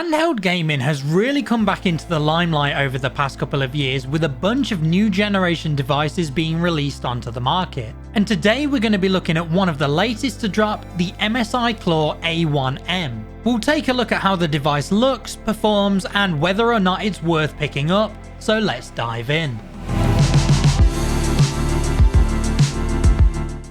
Handheld gaming has really come back into the limelight over the past couple of years with a bunch of new generation devices being released onto the market. And today we're going to be looking at one of the latest to drop, the MSI Claw A1M. We'll take a look at how the device looks, performs, and whether or not it's worth picking up, so let's dive in.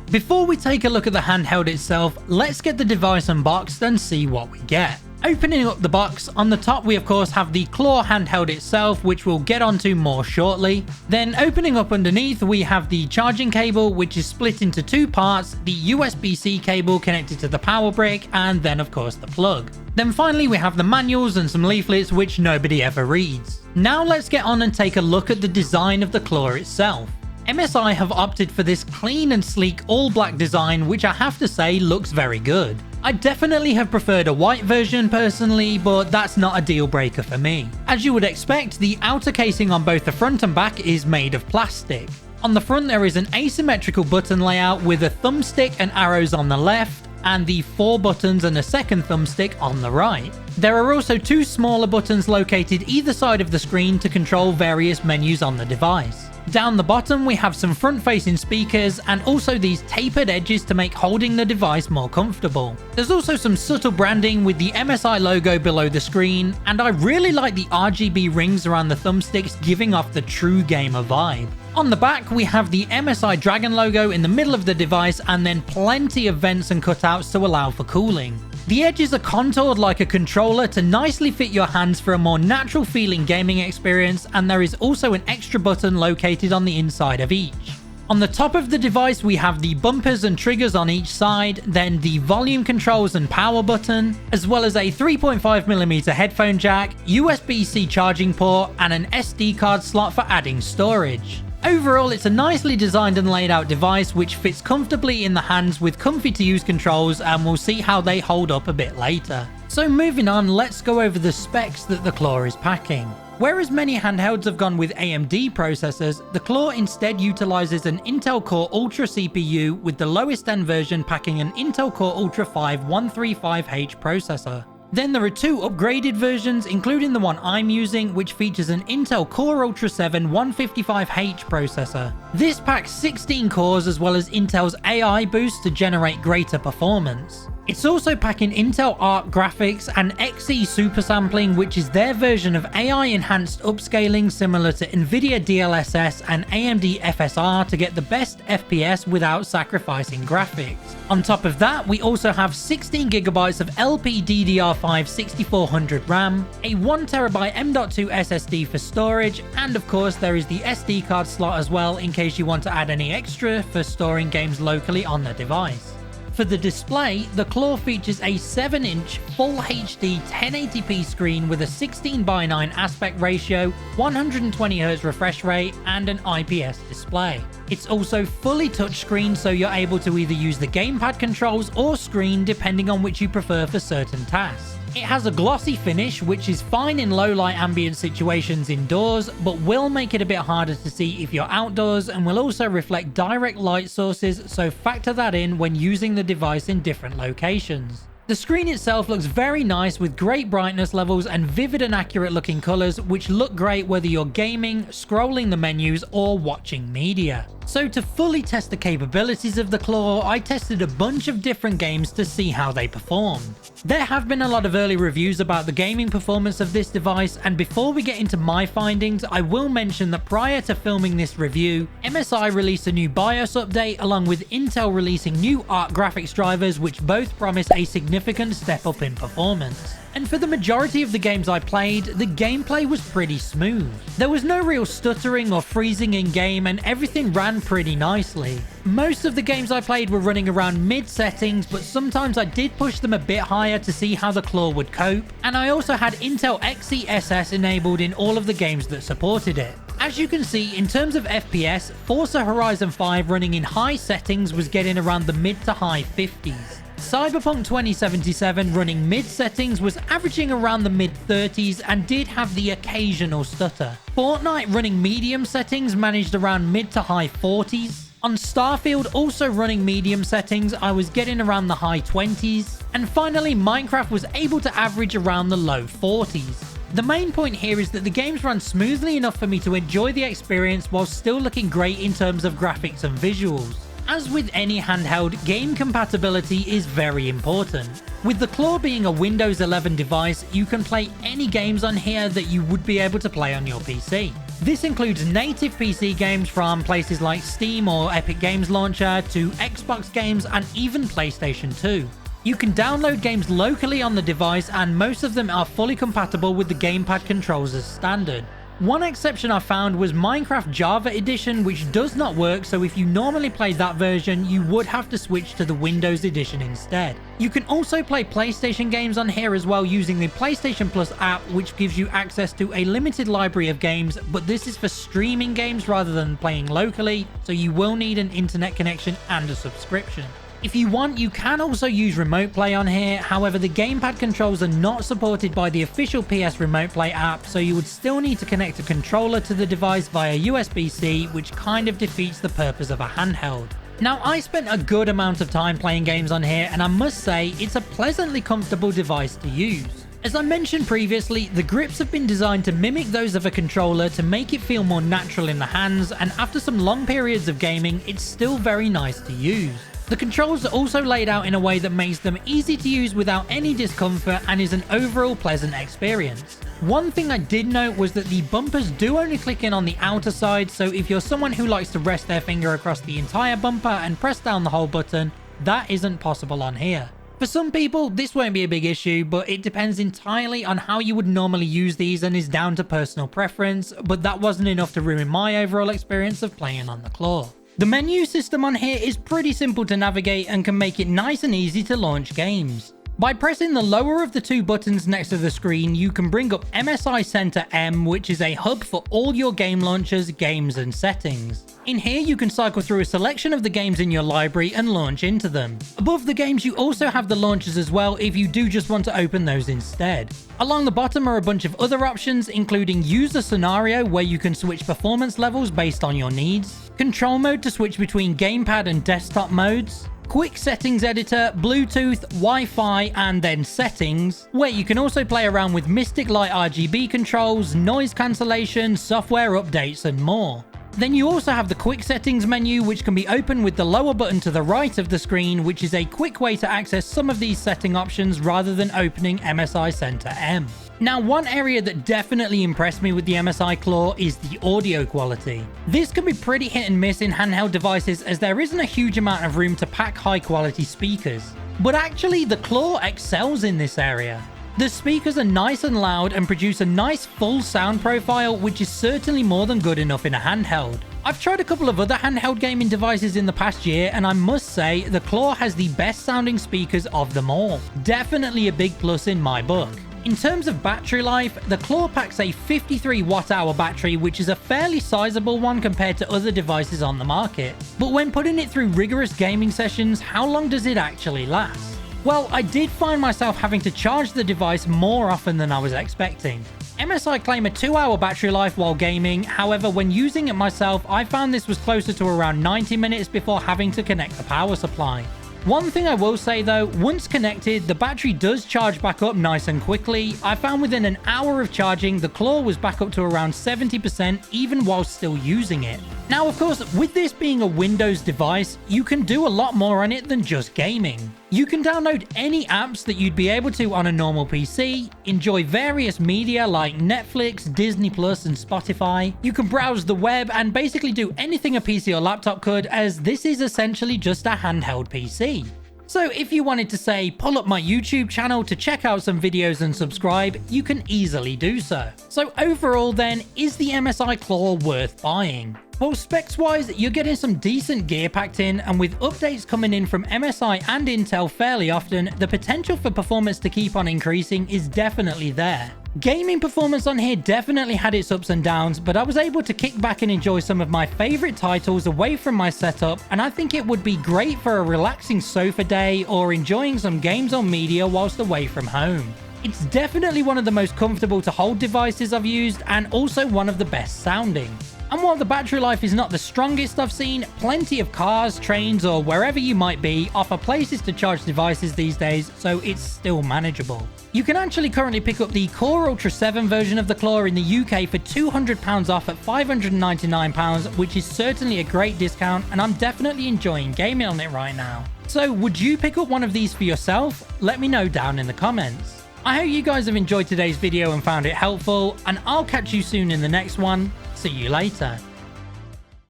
Before we take a look at the handheld itself, let's get the device unboxed and see what we get. Opening up the box, on the top we of course have the Claw handheld itself, which we'll get onto more shortly. Then opening up underneath we have the charging cable, which is split into two parts, the USB-C cable connected to the power brick, and then of course the plug. Then finally we have the manuals and some leaflets which nobody ever reads. Now let's get on and take a look at the design of the Claw itself. MSI have opted for this clean and sleek all black design, which I have to say looks very good. I definitely have preferred a white version personally, but that's not a deal breaker for me. As you would expect, the outer casing on both the front and back is made of plastic. On the front there is an asymmetrical button layout with a thumbstick and arrows on the left, and the 4 buttons and a second thumbstick on the right. There are also 2 smaller buttons located either side of the screen to control various menus on the device. Down the bottom we have some front-facing speakers and also these tapered edges to make holding the device more comfortable. There's also some subtle branding with the MSI logo below the screen, and I really like the RGB rings around the thumbsticks, giving off the true gamer vibe. On the back we have the MSI Dragon logo in the middle of the device, and then plenty of vents and cutouts to allow for cooling. The edges are contoured like a controller to nicely fit your hands for a more natural feeling gaming experience, and there is also an extra button located on the inside of each. On the top of the device we have the bumpers and triggers on each side, then the volume controls and power button, as well as a 3.5mm headphone jack, USB-C charging port, and an SD card slot for adding storage. Overall, it's a nicely designed and laid out device which fits comfortably in the hands with comfy to use controls, and we'll see how they hold up a bit later. So moving on, let's go over the specs that the Claw is packing. Whereas many handhelds have gone with AMD processors, the Claw instead utilizes an Intel Core Ultra CPU, with the lowest end version packing an Intel Core Ultra 5 135H processor. Then there are 2 upgraded versions, including the one I'm using, which features an Intel Core Ultra 7 155H processor. This packs 16 cores as well as Intel's AI boost to generate greater performance. It's also packing Intel Arc graphics and Xe super sampling, which is their version of AI enhanced upscaling similar to Nvidia DLSS and AMD FSR to get the best FPS without sacrificing graphics. On top of that, we also have 16GB of LPDDR5 6400 RAM, a 1TB M.2 SSD for storage, and of course there is the SD card slot as well in case you want to add any extra for storing games locally on the device. For the display, the Claw features a 7-inch Full HD 1080p screen with a 16:9 aspect ratio, 120Hz refresh rate, and an IPS display. It's also fully touchscreen, so you're able to either use the gamepad controls or screen depending on which you prefer for certain tasks. It has a glossy finish, which is fine in low light ambient situations indoors, but will make it a bit harder to see if you're outdoors, and will also reflect direct light sources, so factor that in when using the device in different locations. The screen itself looks very nice with great brightness levels and vivid and accurate looking colors, which look great whether you're gaming, scrolling the menus, or watching media. So to fully test the capabilities of the Claw, I tested a bunch of different games to see how they performed. There have been a lot of early reviews about the gaming performance of this device, and before we get into my findings, I will mention that prior to filming this review, MSI released a new BIOS update along with Intel releasing new Arc graphics drivers, which both promise a significant step up in performance. And for the majority of the games I played, the gameplay was pretty smooth. There was no real stuttering or freezing in game, and everything ran pretty nicely. Most of the games I played were running around mid settings, but sometimes I did push them a bit higher to see how the Claw would cope, and I also had Intel Xe SS enabled in all of the games that supported it. As you can see, in terms of FPS, Forza Horizon 5 running in high settings was getting around the mid to high 50s. Cyberpunk 2077 running mid settings was averaging around the mid 30s and did have the occasional stutter. Fortnite running medium settings managed around mid to high 40s. On Starfield, also running medium settings, I was getting around the high 20s. And finally, Minecraft was able to average around the low 40s. The main point here is that the games run smoothly enough for me to enjoy the experience while still looking great in terms of graphics and visuals. As with any handheld, game compatibility is very important. With the Claw being a Windows 11 device, you can play any games on here that you would be able to play on your PC. This includes native PC games from places like Steam or Epic Games Launcher to Xbox games and even PlayStation 2. You can download games locally on the device and most of them are fully compatible with the gamepad controls as standard. One exception I found was Minecraft Java Edition, which does not work, so if you normally play that version, you would have to switch to the Windows Edition instead. You can also play PlayStation games on here as well using the PlayStation Plus app, which gives you access to a limited library of games, but this is for streaming games rather than playing locally, so you will need an internet connection and a subscription. If you want, you can also use Remote Play on here, however the gamepad controls are not supported by the official PS Remote Play app, so you would still need to connect a controller to the device via USB-C, which kind of defeats the purpose of a handheld. Now, I spent a good amount of time playing games on here, and I must say, it's a pleasantly comfortable device to use. As I mentioned previously, the grips have been designed to mimic those of a controller to make it feel more natural in the hands, and after some long periods of gaming, it's still very nice to use. The controls are also laid out in a way that makes them easy to use without any discomfort and is an overall pleasant experience. One thing I did note was that the bumpers do only click in on the outer side, so if you're someone who likes to rest their finger across the entire bumper and press down the whole button, that isn't possible on here. For some people, this won't be a big issue, but it depends entirely on how you would normally use these and is down to personal preference, but that wasn't enough to ruin my overall experience of playing on the Claw. The menu system on here is pretty simple to navigate and can make it nice and easy to launch games. By pressing the lower of the two buttons next to the screen, you can bring up MSI Center M, which is a hub for all your game launchers, games and settings. In here you can cycle through a selection of the games in your library and launch into them. Above the games you also have the launchers as well if you do just want to open those instead. Along the bottom are a bunch of other options, including user scenario where you can switch performance levels based on your needs, control mode to switch between gamepad and desktop modes, quick settings editor, Bluetooth, Wi-Fi, and then settings, where you can also play around with Mystic Light RGB controls, noise cancellation, software updates, and more. Then you also have the quick settings menu, which can be opened with the lower button to the right of the screen, which is a quick way to access some of these setting options rather than opening MSI Center M. Now, one area that definitely impressed me with the MSI Claw is the audio quality. This can be pretty hit and miss in handheld devices as there isn't a huge amount of room to pack high quality speakers. But actually, the Claw excels in this area. The speakers are nice and loud and produce a nice full sound profile, which is certainly more than good enough in a handheld. I've tried a couple of other handheld gaming devices in the past year, and I must say the Claw has the best sounding speakers of them all. Definitely a big plus in my book. In terms of battery life, the Claw packs a 53 watt-hour battery, which is a fairly sizable one compared to other devices on the market. But when putting it through rigorous gaming sessions, how long does it actually last? Well, I did find myself having to charge the device more often than I was expecting. MSI claim a 2-hour battery life while gaming, however when using it myself, I found this was closer to around 90 minutes before having to connect the power supply. One thing I will say though, once connected, the battery does charge back up nice and quickly. I found within an hour of charging, the Claw was back up to around 70% even while still using it. Now of course, with this being a Windows device, you can do a lot more on it than just gaming. You can download any apps that you'd be able to on a normal PC, enjoy various media like Netflix, Disney Plus, and Spotify. You can browse the web and basically do anything a PC or laptop could, as this is essentially just a handheld PC. So if you wanted to say, pull up my YouTube channel to check out some videos and subscribe, you can easily do so. So overall then, is the MSI Claw worth buying? Well, specs wise, you're getting some decent gear packed in, and with updates coming in from MSI and Intel fairly often, the potential for performance to keep on increasing is definitely there. Gaming performance on here definitely had its ups and downs, but I was able to kick back and enjoy some of my favorite titles away from my setup, and I think it would be great for a relaxing sofa day or enjoying some games or media whilst away from home. It's definitely one of the most comfortable to hold devices I've used, and also one of the best sounding. And while the battery life is not the strongest I've seen, plenty of cars, trains, or wherever you might be offer places to charge devices these days, so it's still manageable. You can actually currently pick up the Core Ultra 7 version of the Claw in the UK for £200 off at £599, which is certainly a great discount, and I'm definitely enjoying gaming on it right now. So would you pick up one of these for yourself? Let me know down in the comments. I hope you guys have enjoyed today's video and found it helpful, and I'll catch you soon in the next one. See you later.